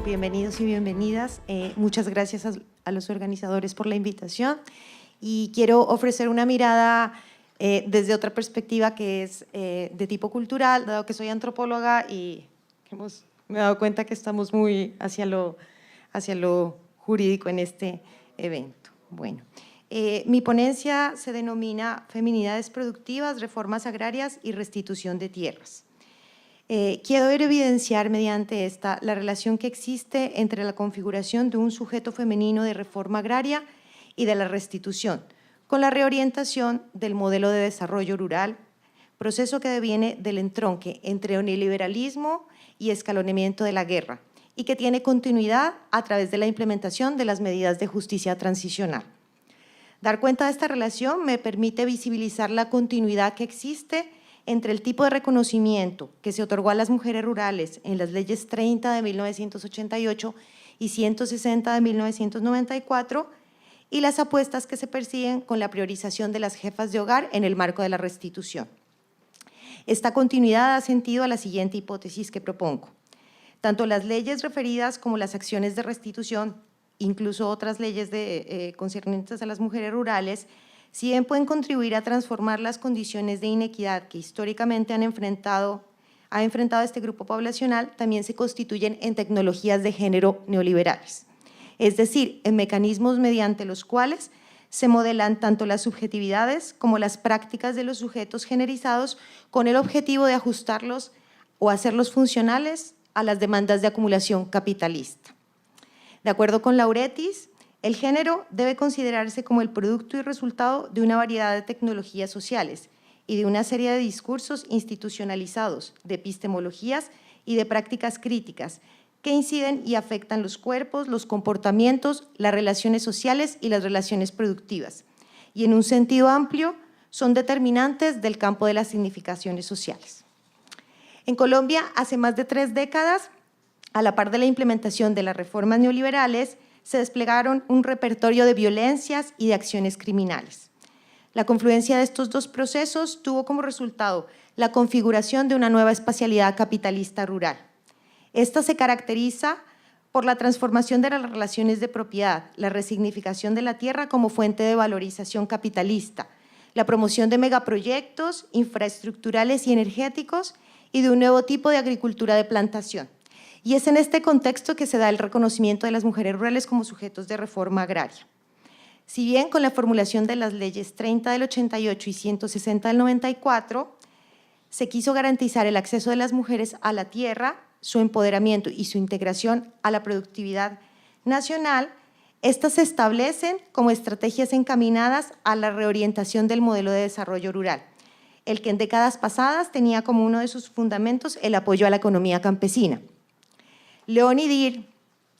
bienvenidos y bienvenidas. Muchas gracias a los organizadores por la invitación y quiero ofrecer una mirada desde otra perspectiva que es de tipo cultural, dado que soy antropóloga y me he dado cuenta que estamos muy hacia lo jurídico en este evento. Bueno, mi ponencia se denomina Feminidades productivas, reformas agrarias y restitución de tierras. Quiero evidenciar mediante esta la relación que existe entre la configuración de un sujeto femenino de reforma agraria y de la restitución, con la reorientación del modelo de desarrollo rural, proceso que deviene del entronque entre neoliberalismo y escalonamiento de la guerra y que tiene continuidad a través de la implementación de las medidas de justicia transicional. Dar cuenta de esta relación me permite visibilizar la continuidad que existe entre el tipo de reconocimiento que se otorgó a las mujeres rurales en las leyes 30 de 1988 y 160 de 1994 y las apuestas que se persiguen con la priorización de las jefas de hogar en el marco de la restitución. Esta continuidad da sentido a la siguiente hipótesis que propongo. Tanto las leyes referidas como las acciones de restitución, incluso otras leyes concernientes a las mujeres rurales, si bien pueden contribuir a transformar las condiciones de inequidad que históricamente ha enfrentado este grupo poblacional, también se constituyen en tecnologías de género neoliberales, es decir, en mecanismos mediante los cuales se modelan tanto las subjetividades como las prácticas de los sujetos generizados con el objetivo de ajustarlos o hacerlos funcionales a las demandas de acumulación capitalista. De acuerdo con Lauretis, el género debe considerarse como el producto y resultado de una variedad de tecnologías sociales y de una serie de discursos institucionalizados, de epistemologías y de prácticas críticas que inciden y afectan los cuerpos, los comportamientos, las relaciones sociales y las relaciones productivas. Y en un sentido amplio, son determinantes del campo de las significaciones sociales. En Colombia, hace más de 3 décadas, a la par de la implementación de las reformas neoliberales, se desplegaron un repertorio de violencias y de acciones criminales. La confluencia de estos dos procesos tuvo como resultado la configuración de una nueva espacialidad capitalista rural. Esta se caracteriza por la transformación de las relaciones de propiedad, la resignificación de la tierra como fuente de valorización capitalista, la promoción de megaproyectos infraestructurales y energéticos y de un nuevo tipo de agricultura de plantación. Y es en este contexto que se da el reconocimiento de las mujeres rurales como sujetos de reforma agraria. Si bien con la formulación de las leyes 30 del 88 y 160 del 94 se quiso garantizar el acceso de las mujeres a la tierra, su empoderamiento y su integración a la productividad nacional, estas se establecen como estrategias encaminadas a la reorientación del modelo de desarrollo rural, el que en décadas pasadas tenía como uno de sus fundamentos el apoyo a la economía campesina. León y Dir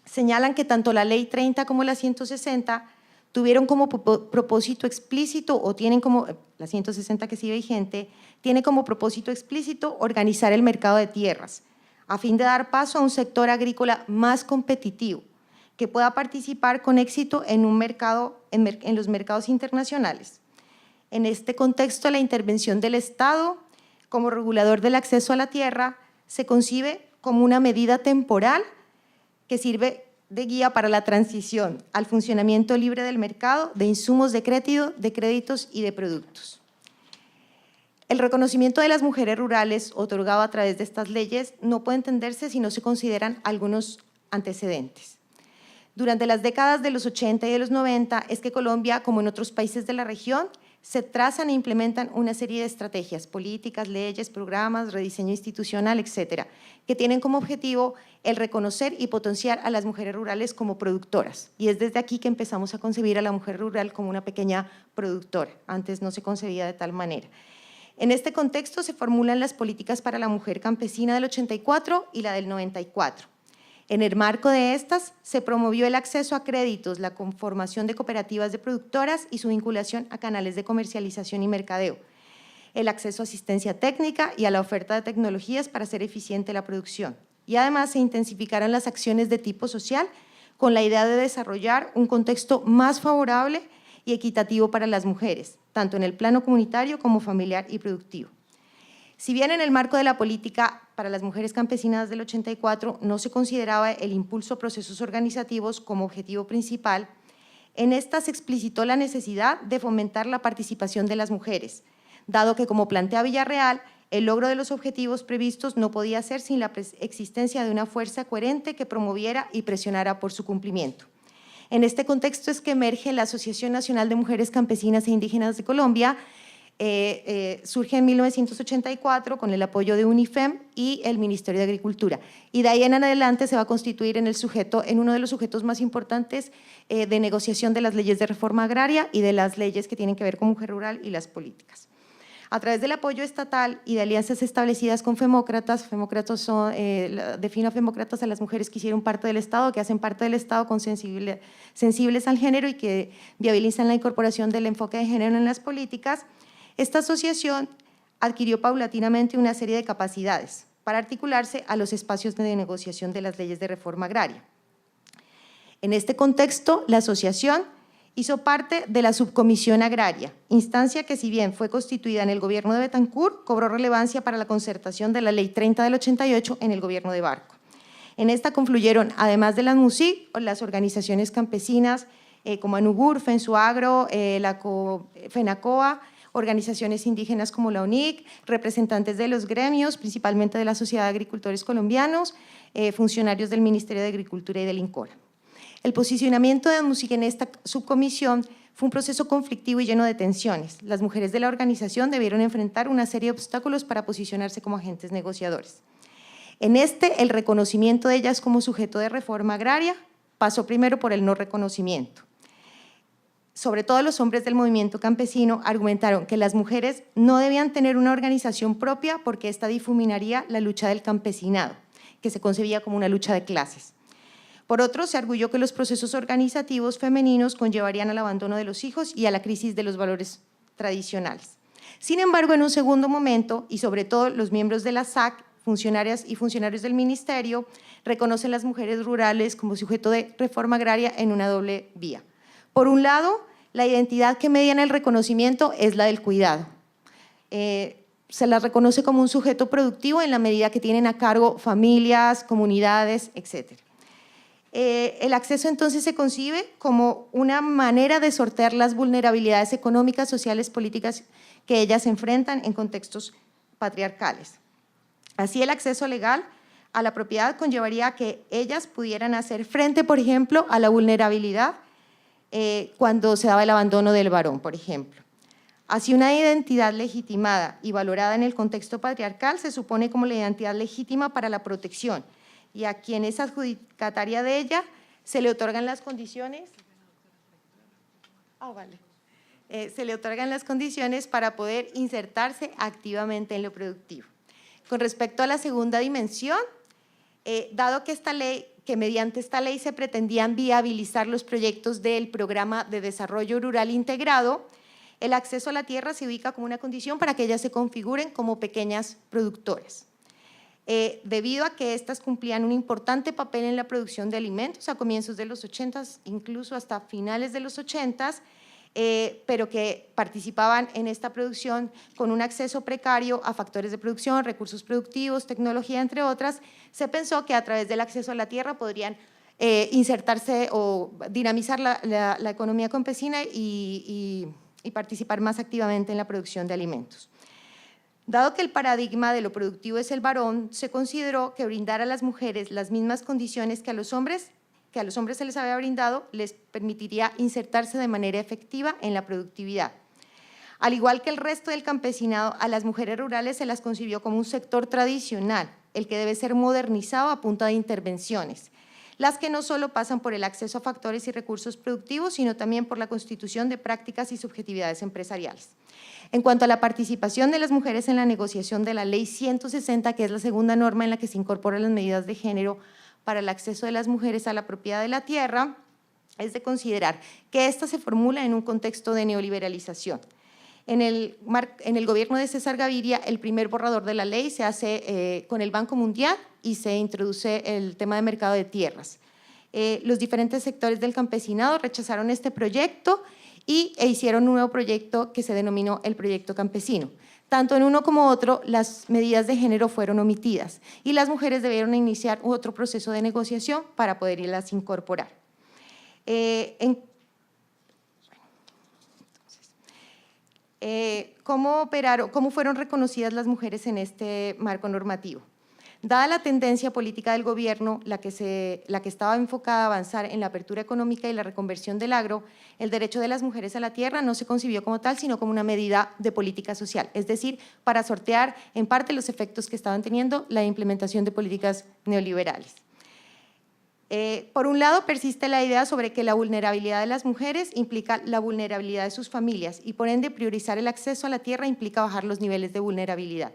señalan que tanto la Ley 30 como la 160 tuvieron como propósito explícito, o tienen como, la 160 que sigue vigente, tiene como propósito explícito organizar el mercado de tierras, a fin de dar paso a un sector agrícola más competitivo, que pueda participar con éxito en los mercados internacionales. En este contexto, la intervención del Estado como regulador del acceso a la tierra se concibe como una medida temporal que sirve de guía para la transición al funcionamiento libre del mercado de insumos de créditos y de productos. El reconocimiento de las mujeres rurales otorgado a través de estas leyes no puede entenderse si no se consideran algunos antecedentes. Durante las décadas de los 80 y de los 90 es que Colombia, como en otros países de la región, se trazan e implementan una serie de estrategias, políticas, leyes, programas, rediseño institucional, etcétera, que tienen como objetivo el reconocer y potenciar a las mujeres rurales como productoras. Y es desde aquí que empezamos a concebir a la mujer rural como una pequeña productora. Antes no se concebía de tal manera. En este contexto se formulan las políticas para la mujer campesina del 84 y la del 94. En el marco de estas, se promovió el acceso a créditos, la conformación de cooperativas de productoras y su vinculación a canales de comercialización y mercadeo, el acceso a asistencia técnica y a la oferta de tecnologías para hacer eficiente la producción. Y además se intensificaron las acciones de tipo social con la idea de desarrollar un contexto más favorable y equitativo para las mujeres, tanto en el plano comunitario como familiar y productivo. Si bien en el marco de la política para las mujeres campesinas del 84 no se consideraba el impulso a procesos organizativos como objetivo principal, en esta se explicitó la necesidad de fomentar la participación de las mujeres, dado que, como plantea Villarreal, el logro de los objetivos previstos no podía ser sin la existencia de una fuerza coherente que promoviera y presionara por su cumplimiento. En este contexto es que emerge la Asociación Nacional de Mujeres Campesinas e Indígenas de Colombia. Surge en 1984 con el apoyo de UNIFEM y el Ministerio de Agricultura, y de ahí en adelante se va a constituir en uno de los sujetos más importantes de negociación de las leyes de reforma agraria y de las leyes que tienen que ver con mujer rural y las políticas. A través del apoyo estatal y de alianzas establecidas con femócratas defino a femócratas a las mujeres que hicieron parte del Estado, que hacen parte del Estado con sensibles al género y que viabilizan la incorporación del enfoque de género en las políticas. Esta asociación adquirió paulatinamente una serie de capacidades para articularse a los espacios de negociación de las leyes de reforma agraria. En este contexto, la asociación hizo parte de la Subcomisión Agraria, instancia que, si bien fue constituida en el gobierno de Betancur, cobró relevancia para la concertación de la Ley 30 del 88 en el gobierno de Barco. En esta confluyeron, además de las MUSIC, las organizaciones campesinas como ANUGUR, FENSUAGRO, la FENACOA, organizaciones indígenas como la UNIC, representantes de los gremios, principalmente de la Sociedad de Agricultores Colombianos, funcionarios del Ministerio de Agricultura y del INCORA. El posicionamiento de MUSIC en esta subcomisión fue un proceso conflictivo y lleno de tensiones. Las mujeres de la organización debieron enfrentar una serie de obstáculos para posicionarse como agentes negociadores. En el reconocimiento de ellas como sujeto de reforma agraria pasó primero por el no reconocimiento. Sobre todo los hombres del movimiento campesino argumentaron que las mujeres no debían tener una organización propia porque esta difuminaría la lucha del campesinado, que se concebía como una lucha de clases. Por otro, se arguyó que los procesos organizativos femeninos conllevarían al abandono de los hijos y a la crisis de los valores tradicionales. Sin embargo, en un segundo momento, y sobre todo los miembros de la SAC, funcionarias y funcionarios del ministerio, reconocen las mujeres rurales como sujeto de reforma agraria en una doble vía. Por un lado, la identidad que mediana el reconocimiento es la del cuidado. Se las reconoce como un sujeto productivo en la medida que tienen a cargo familias, comunidades, etc. El acceso entonces se concibe como una manera de sortear las vulnerabilidades económicas, sociales, políticas que ellas enfrentan en contextos patriarcales. Así, el acceso legal a la propiedad conllevaría a que ellas pudieran hacer frente, por ejemplo, a la vulnerabilidad cuando se daba el abandono del varón, por ejemplo. Así, una identidad legitimada y valorada en el contexto patriarcal se supone como la identidad legítima para la protección, y a quien es adjudicataria de ella se le otorgan las condiciones se le otorgan las condiciones para poder insertarse activamente en lo productivo. Con respecto a la segunda dimensión, dado que mediante esta ley se pretendían viabilizar los proyectos del Programa de Desarrollo Rural Integrado, el acceso a la tierra se ubica como una condición para que ellas se configuren como pequeñas productoras. Debido a que éstas cumplían un importante papel en la producción de alimentos a comienzos de los 80s, incluso hasta finales de los 80s, pero que participaban en esta producción con un acceso precario a factores de producción, recursos productivos, tecnología, entre otras, se pensó que a través del acceso a la tierra podrían insertarse o dinamizar la economía campesina y participar más activamente en la producción de alimentos. Dado que el paradigma de lo productivo es el varón, se consideró que brindar a las mujeres las mismas condiciones que a los hombres se les había brindado, les permitiría insertarse de manera efectiva en la productividad. Al igual que el resto del campesinado, a las mujeres rurales se las concibió como un sector tradicional, el que debe ser modernizado a punta de intervenciones, las que no solo pasan por el acceso a factores y recursos productivos, sino también por la constitución de prácticas y subjetividades empresariales. En cuanto a la participación de las mujeres en la negociación de la Ley 160, que es la segunda norma en la que se incorporan las medidas de género para el acceso de las mujeres a la propiedad de la tierra, es de considerar que esta se formula en un contexto de neoliberalización. En el gobierno de César Gaviria, el primer borrador de la ley se hace con el Banco Mundial y se introduce el tema de mercado de tierras. Los diferentes sectores del campesinado rechazaron este proyecto e hicieron un nuevo proyecto que se denominó el Proyecto Campesino. Tanto en uno como otro, las medidas de género fueron omitidas y las mujeres debieron iniciar otro proceso de negociación para poderlas incorporar. ¿Cómo fueron reconocidas las mujeres en este marco normativo? Dada la tendencia política del gobierno, la que estaba enfocada a avanzar en la apertura económica y la reconversión del agro, el derecho de las mujeres a la tierra no se concibió como tal, sino como una medida de política social, es decir, para sortear en parte los efectos que estaban teniendo la implementación de políticas neoliberales. Por un lado, persiste la idea sobre que la vulnerabilidad de las mujeres implica la vulnerabilidad de sus familias y, por ende, priorizar el acceso a la tierra implica bajar los niveles de vulnerabilidad.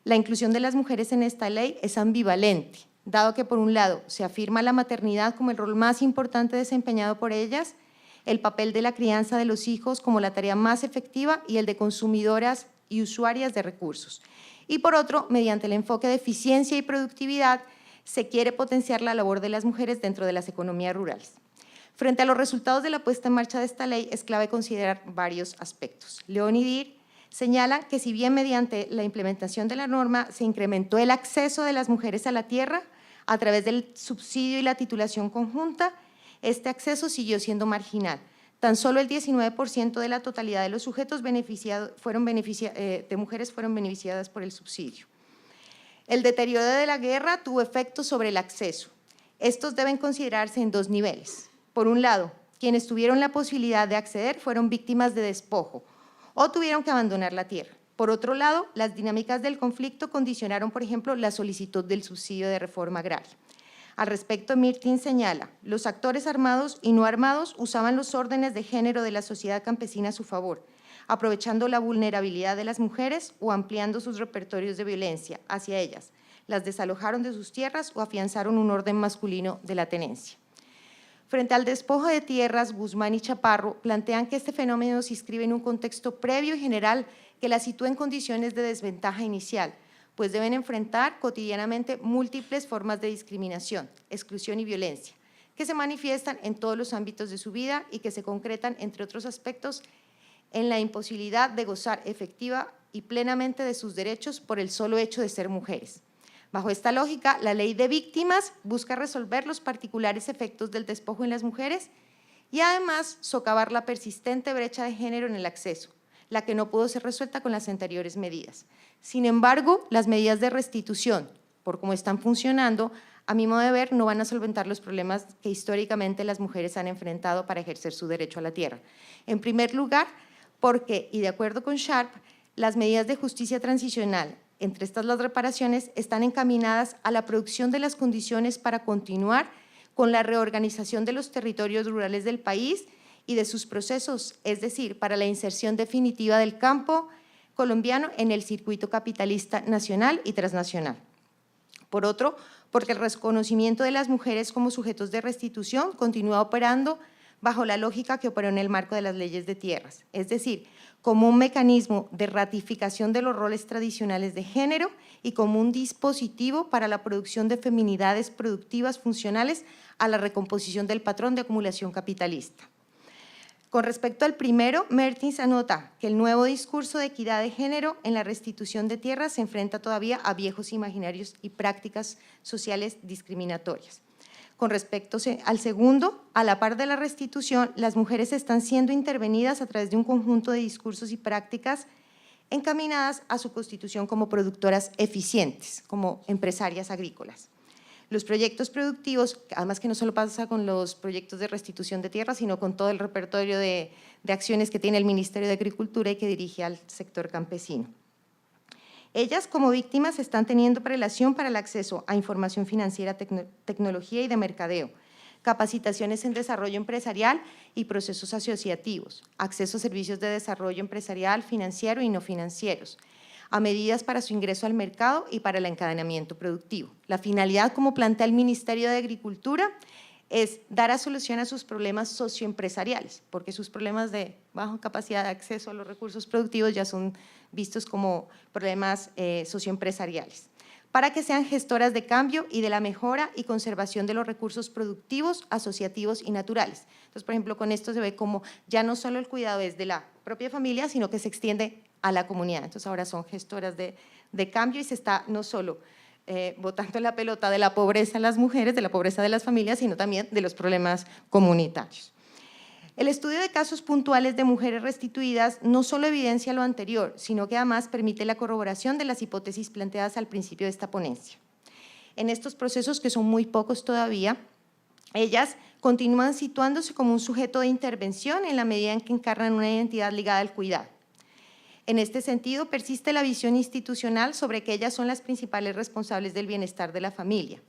La inclusión de las mujeres en esta ley es ambivalente, dado que, por un lado, se afirma la maternidad como el rol más importante desempeñado por ellas, el papel de la crianza de los hijos como la tarea más efectiva y el de consumidoras y usuarias de recursos. Y, por otro, mediante el enfoque de eficiencia y productividad, se quiere potenciar la labor de las mujeres dentro de las economías rurales. Frente a los resultados de la puesta en marcha de esta ley, es clave considerar varios aspectos. León y Dir señalan que si bien mediante la implementación de la norma se incrementó el acceso de las mujeres a la tierra a través del subsidio y la titulación conjunta, este acceso siguió siendo marginal. Tan solo el 19% de la totalidad de los sujetos de mujeres fueron beneficiadas por el subsidio. El deterioro de la guerra tuvo efectos sobre el acceso. Estos deben considerarse en dos niveles. Por un lado, quienes tuvieron la posibilidad de acceder fueron víctimas de despojo o tuvieron que abandonar la tierra. Por otro lado, las dinámicas del conflicto condicionaron, por ejemplo, la solicitud del subsidio de reforma agraria. Al respecto, Mirtin señala, los actores armados y no armados usaban los órdenes de género de la sociedad campesina a su favor, aprovechando la vulnerabilidad de las mujeres o ampliando sus repertorios de violencia hacia ellas. Las desalojaron de sus tierras o afianzaron un orden masculino de la tenencia. Frente al despojo de tierras, Guzmán y Chaparro plantean que este fenómeno se inscribe en un contexto previo y general que la sitúa en condiciones de desventaja inicial, pues deben enfrentar cotidianamente múltiples formas de discriminación, exclusión y violencia, que se manifiestan en todos los ámbitos de su vida y que se concretan, entre otros aspectos, en la imposibilidad de gozar efectiva y plenamente de sus derechos por el solo hecho de ser mujeres. Bajo esta lógica, la ley de víctimas busca resolver los particulares efectos del despojo en las mujeres y además socavar la persistente brecha de género en el acceso, la que no pudo ser resuelta con las anteriores medidas. Sin embargo, las medidas de restitución, por cómo están funcionando, a mi modo de ver, no van a solventar los problemas que históricamente las mujeres han enfrentado para ejercer su derecho a la tierra. En primer lugar, porque, y de acuerdo con Sharp, las medidas de justicia transicional, entre estas las reparaciones, están encaminadas a la producción de las condiciones para continuar con la reorganización de los territorios rurales del país y de sus procesos, es decir, para la inserción definitiva del campo colombiano en el circuito capitalista nacional y transnacional. Por otro, porque el reconocimiento de las mujeres como sujetos de restitución continúa operando bajo la lógica que operó en el marco de las leyes de tierras, es decir, como un mecanismo de ratificación de los roles tradicionales de género y como un dispositivo para la producción de feminidades productivas funcionales a la recomposición del patrón de acumulación capitalista. Con respecto al primero, Mertens anota que el nuevo discurso de equidad de género en la restitución de tierras se enfrenta todavía a viejos imaginarios y prácticas sociales discriminatorias. Con respecto al segundo, a la par de la restitución, las mujeres están siendo intervenidas a través de un conjunto de discursos y prácticas encaminadas a su constitución como productoras eficientes, como empresarias agrícolas. Los proyectos productivos, además que no solo pasa con los proyectos de restitución de tierra, sino con todo el repertorio de acciones que tiene el Ministerio de Agricultura y que dirige al sector campesino. Ellas, como víctimas, están teniendo prelación para el acceso a información financiera, tecnología y de mercadeo, capacitaciones en desarrollo empresarial y procesos asociativos, acceso a servicios de desarrollo empresarial, financiero y no financieros, a medidas para su ingreso al mercado y para el encadenamiento productivo. La finalidad, como plantea el Ministerio de Agricultura, es dar a solución a sus problemas socioempresariales, porque sus problemas de baja capacidad de acceso a los recursos productivos ya son vistos como problemas socioempresariales, para que sean gestoras de cambio y de la mejora y conservación de los recursos productivos, asociativos y naturales. Entonces, por ejemplo, con esto se ve como ya no solo el cuidado es de la propia familia, sino que se extiende a la comunidad. Entonces ahora son gestoras de cambio y se está no solo botando la pelota de la pobreza a las mujeres, de la pobreza de las familias, sino también de los problemas comunitarios. El estudio de casos puntuales de mujeres restituidas no solo evidencia lo anterior, sino que además permite la corroboración de las hipótesis planteadas al principio de esta ponencia. En estos procesos, que son muy pocos todavía, ellas continúan situándose como un sujeto de intervención en la medida en que encarnan una identidad ligada al cuidado. En este sentido, persiste la visión institucional sobre que ellas son las principales responsables del bienestar de la familia.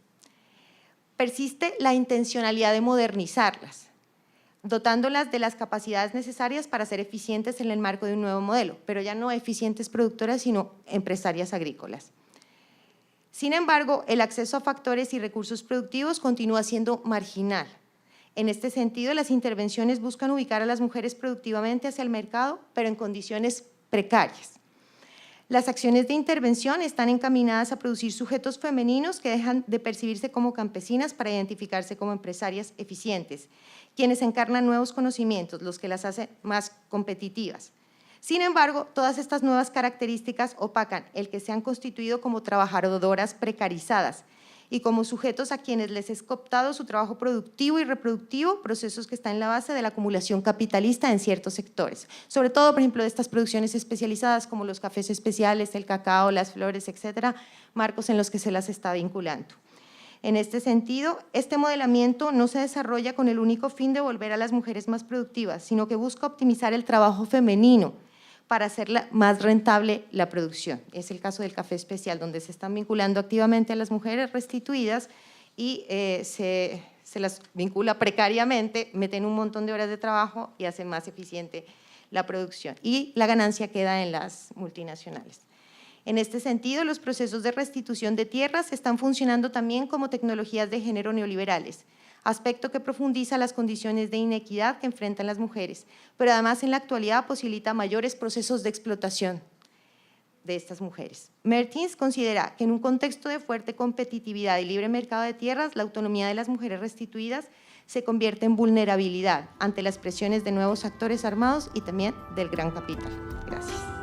Persiste la intencionalidad de modernizarlas, dotándolas de las capacidades necesarias para ser eficientes en el marco de un nuevo modelo, pero ya no eficientes productoras, sino empresarias agrícolas. Sin embargo, el acceso a factores y recursos productivos continúa siendo marginal. En este sentido, las intervenciones buscan ubicar a las mujeres productivamente hacia el mercado, pero en condiciones precarias. Las acciones de intervención están encaminadas a producir sujetos femeninos que dejan de percibirse como campesinas para identificarse como empresarias eficientes, quienes encarnan nuevos conocimientos, los que las hacen más competitivas. Sin embargo, todas estas nuevas características opacan el que se han constituido como trabajadoras precarizadas y como sujetos a quienes les es cooptado su trabajo productivo y reproductivo, procesos que están en la base de la acumulación capitalista en ciertos sectores. Sobre todo, por ejemplo, de estas producciones especializadas como los cafés especiales, el cacao, las flores, etcétera, marcos en los que se las está vinculando. En este sentido, este modelamiento no se desarrolla con el único fin de volver a las mujeres más productivas, sino que busca optimizar el trabajo femenino para hacer más rentable la producción. Es el caso del café especial, donde se están vinculando activamente a las mujeres restituidas y se las vincula precariamente, meten un montón de horas de trabajo y hacen más eficiente la producción. Y la ganancia queda en las multinacionales. En este sentido, los procesos de restitución de tierras están funcionando también como tecnologías de género neoliberales, aspecto que profundiza las condiciones de inequidad que enfrentan las mujeres, pero además en la actualidad posibilita mayores procesos de explotación de estas mujeres. Mertens considera que en un contexto de fuerte competitividad y libre mercado de tierras, la autonomía de las mujeres restituidas se convierte en vulnerabilidad ante las presiones de nuevos actores armados y también del gran capital. Gracias.